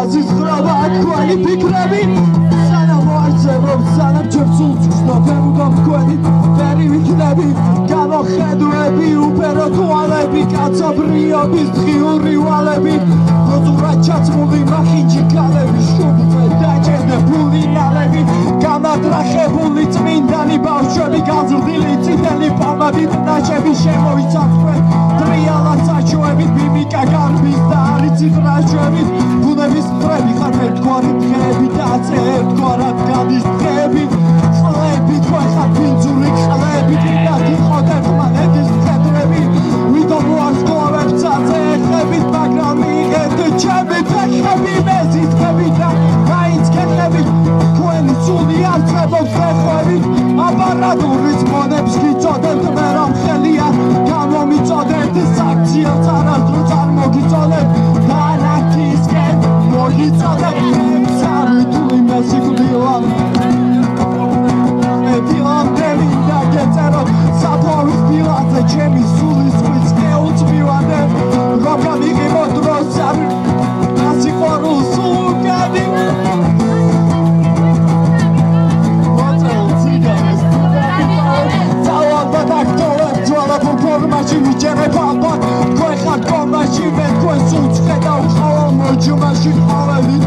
გაზიზღრობა თქვენი ფიქრები სანამ მოარწევობ სანამ ჩერცულს ვსნობენ უდამ თქვენი ვერი ვიქნები გამოხედვები უფერო თვალები კაცობრიობის დღიური ვალები როძურად ჩაცმული მახინჯი ქალები შუბზე დაჭერდებული ნალები გამადრახებული წმინდანი ბავშვები გაზრდილი წითელი პალმებით ნაჭები შემოიცა თქვენ ტრიალად საჩოებით მიმიკა გარბის და არიცით რაჭებით ბუნების მტრები ხარ ერთგვარი დღეები და ერთგვარად გადის დღეები ყლები თქვენ ხარ ფინძური ყლები და გიხოდეთ მანეთის მხედრები ვიდო მოასკლავებ წაზე ეხებით მაგრამ მიიღეთ ჩემი ფეხები მეზისხები და მაინც გეხებით თქვენი სული არწებობს ფეხებით აპარატურის მონებს გიწოდებთ მე რომ ხელია გამომიწოდეთ საქციელს არასდროს არ მოგიწოდეთ და ნათისკენ მოგიწოდეთ სამიტული მესიკვდილამ დილამდელი და გეწეროთ საფოვის დილაზე ჩემი სულის ხვის გეუც მივანდე რომ გამიღებო დროს არ ასიყვარულს უკადი ფორმაში ვიჯერებ ალბათ თქვენ ხართ კომაში მე თქვენ სულს ხედავ ხალხ მოჯუმაში ხაველი